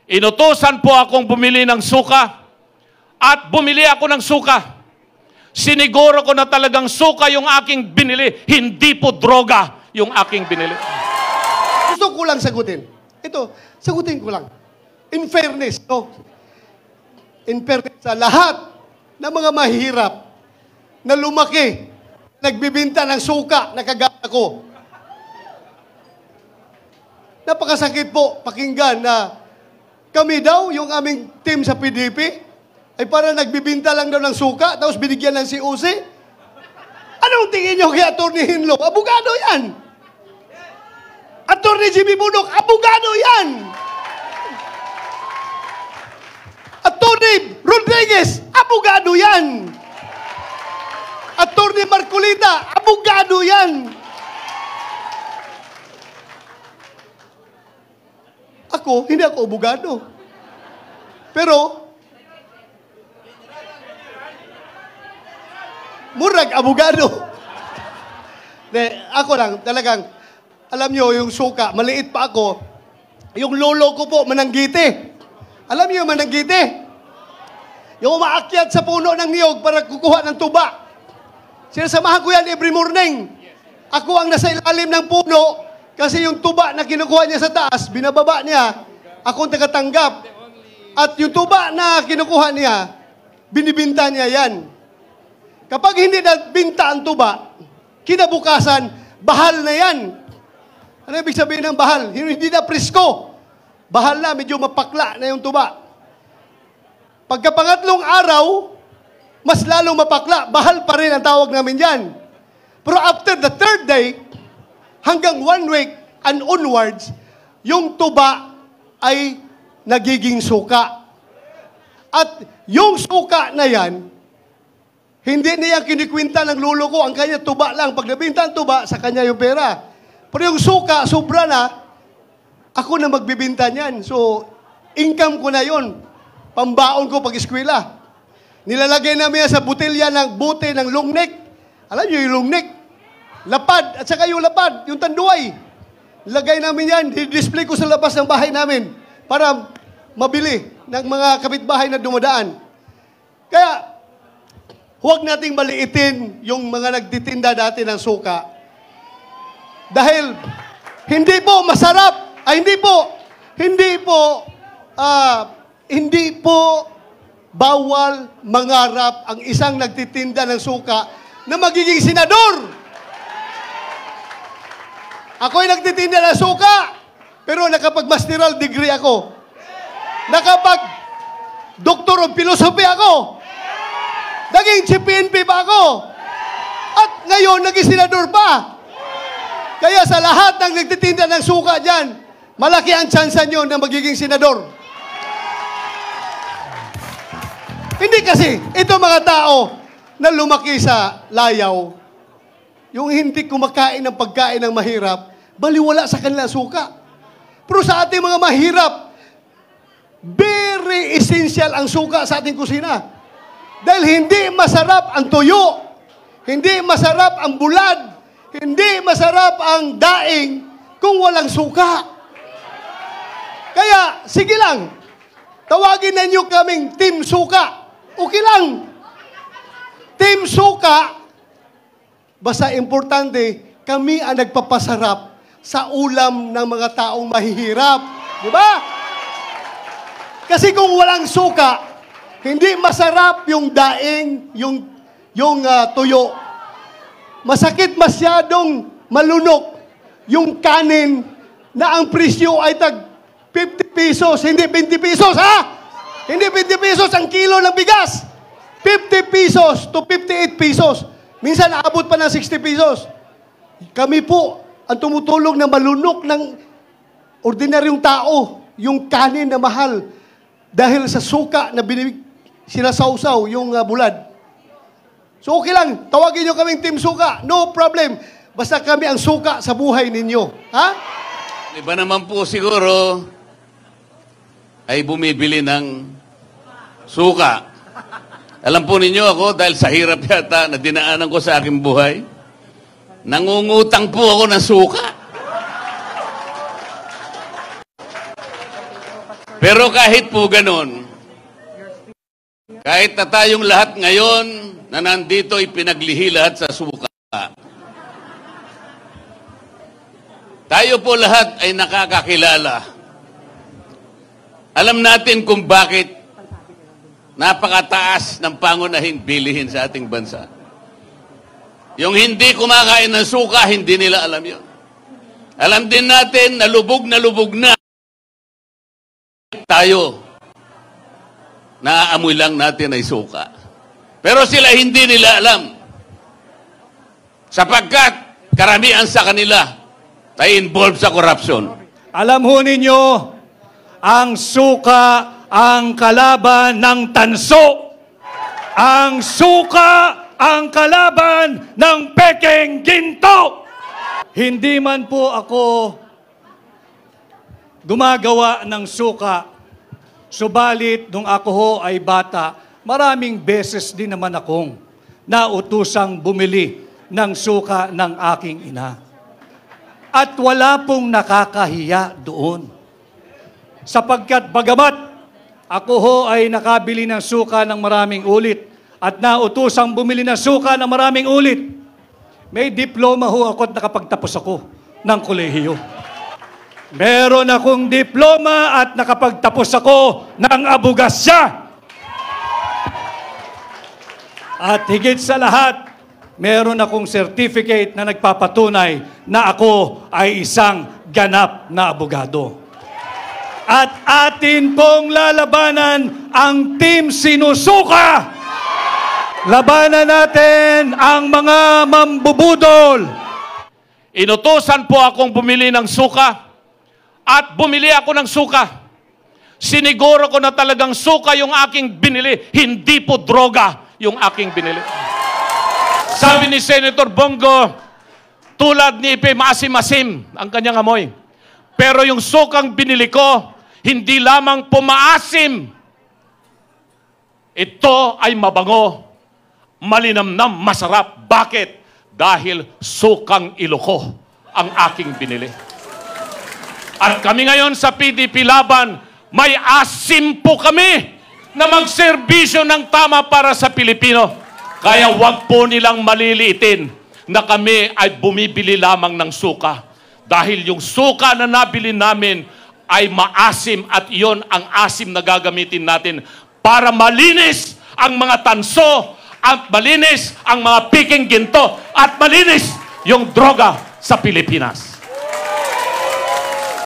Inutusan po akong bumili ng suka at bumili ako ng suka. Siniguro ko na talagang suka yung aking binili, hindi po droga yung aking binili. Gusto ko lang sagutin. Ito, sagutin ko lang. In fairness, no? In fairness sa lahat ng mga mahirap na lumaki, nagbibinta ng suka na kagaya ko. Napakasakit po pakinggan na kami daw, yung aming team sa PDP, ay parang nagbibinta lang daw ng suka, tapos binigyan ng COC. Anong tingin nyo kay Atty. Hinlo? Abogado yan! Atty. Jimmy Bunok, abogado yan! Atty. Rodriguez, abogado yan! Atty. Marcolita, abogado yan! Ako, hindi ako abogado. Pero, murag abogado. Ako lang, talagang, alam nyo, yung suka, maliit pa ako, yung lolo ko po, mananggiti. Alam nyo yung mananggiti? Yung umaakyat sa puno ng niyog para kukuha ng tuba. Sinasamahan ko yan every morning. Ako ang nasa ilalim ng puno, kasi yung tuba na kinukuha niya sa taas, binababa niya, akong tagatanggap. At yung tuba na kinukuha niya, binibinta niya yan. Kapag hindi nabinta ang tuba, kinabukasan, bahal na yan. Ano ibig sabihin ng bahal? Hindi na presko. Bahal na, medyo mapakla na yung tuba. Pagkapangatlong araw, mas lalong mapakla, bahal pa rin ang tawag namin yan. Pero after the third day, hanggang 1 week and onwards, yung tuba ay nagiging suka. At yung suka na yan, hindi niya kinikwinta ng lolo ko, ang kanya tuba lang. Pag nabinta ang tuba, sa kanya yung pera. Pero yung suka, sobra na, ako na magbibinta niyan. So, income ko na yon, pambaon ko pag-eskwela. Nilalagay namin yan sa butilya ng bote ng long neck. Alam niyo yung long neck? Lapad, at saka yung lapad, yung tanduay. Lagay namin yan, display ko sa labas ng bahay namin para mabili ng mga kapitbahay na dumadaan. Kaya, huwag nating maliitin yung mga nagtitinda dati ng suka. Dahil, hindi po masarap, hindi po bawal mangarap ang isang nagtitinda ng suka na magiging senador. Ako'y nagtitinda ng suka, pero nakapag-masteral degree ako. Nakapag-doctor of philosophy ako. Naging CPNP pa ako. At ngayon, naging senador pa. Kaya sa lahat ng nagtitinda ng suka dyan, malaki ang tsansa nyo na magiging senador. Hindi kasi, ito mga tao na lumaki sa layaw, yung hindi kumakain ng pagkain ng mahirap, baliwala sa kanila suka. Pero sa ating mga mahirap, very essential ang suka sa ating kusina. Dahil hindi masarap ang tuyo, hindi masarap ang bulad, hindi masarap ang daing kung walang suka. Kaya, sige lang, tawagin na nyo kaming Team Suka. Okay lang. Team Suka, basta importante, kami ang nagpapasarap sa ulam ng mga taong mahihirap. Di ba? Kasi kung walang suka, hindi masarap yung daing, yung tuyo. Masakit masyadong malunok yung kanin na ang presyo ay tag 50 pesos, hindi 20 pesos, ha? Hindi 20 pesos ang kilo ng bigas. 50 pesos to 58 pesos. Minsan naabot pa ng 60 pesos. Kami po ang tumutulong na malunok ng ordinaryong tao, yung kanin na mahal dahil sa suka na sinasawsaw yung bulad. So okay lang, tawagin nyo kaming Team Suka. No problem. Basta kami ang suka sa buhay ninyo. Ha? Iba naman po siguro ay bumibili ng suka. Alam po ninyo ako, dahil sa hirap yata na dinaanan ko sa aking buhay, nangungutang po ako ng suka. Pero kahit po ganun, kahit na tayong lahat ngayon na nandito ay pinaglihi lahat sa suka, tayo po lahat ay nakakakilala. Alam natin kung bakit napakataas ng pangunahing bilihin sa ating bansa. Yung hindi kumakain ng suka, hindi nila alam yun. Alam din natin na lubog na tayo. Naaamoy lang natin ay suka. Pero sila hindi nila alam. Sapagkat karamihan sa kanila ay involved sa corruption. Alam ho ninyo, ang suka ang kalaban ng tanso. Ang suka ang kalaban ng pekeng ginto. Hindi man po ako gumagawa ng suka, subalit nung ako ho ay bata, maraming beses din naman akong nautusang bumili ng suka ng aking ina. At wala pong nakakahiya doon. Sapagkat bagamat ako ho ay nakabili ng suka ng maraming ulit at nautusang bumili ng suka ng maraming ulit, may diploma ho ako at nakapagtapos ako ng kolehiyo. Meron akong diploma at nakapagtapos ako ng abogasya. At higit sa lahat, meron akong certificate na nagpapatunay na ako ay isang ganap na abogado. At atin pong lalabanan ang Team Sinusuka. Labanan natin ang mga mambubudol. Inutusan po akong bumili ng suka at bumili ako ng suka. Siniguro ko na talagang suka yung aking binili, hindi po droga yung aking binili. Sabi ni Senator Bongo, tulad ni Ipe, maasim-asim ang kanyang amoy. Pero yung sukang binili ko, hindi lamang po maasim. Ito ay mabango, malinamnam, masarap. Bakit? Dahil sukang Iloko ang aking binili. At kami ngayon sa PDP Laban, may asim po kami na magserbisyo ng tama para sa Pilipino. Kaya wag po nilang maliliitin na kami ay bumibili lamang ng suka. Dahil yung suka na nabili namin ay maasim at iyon ang asim na gagamitin natin para malinis ang mga tanso at malinis ang mga piking ginto at malinis yung droga sa Pilipinas.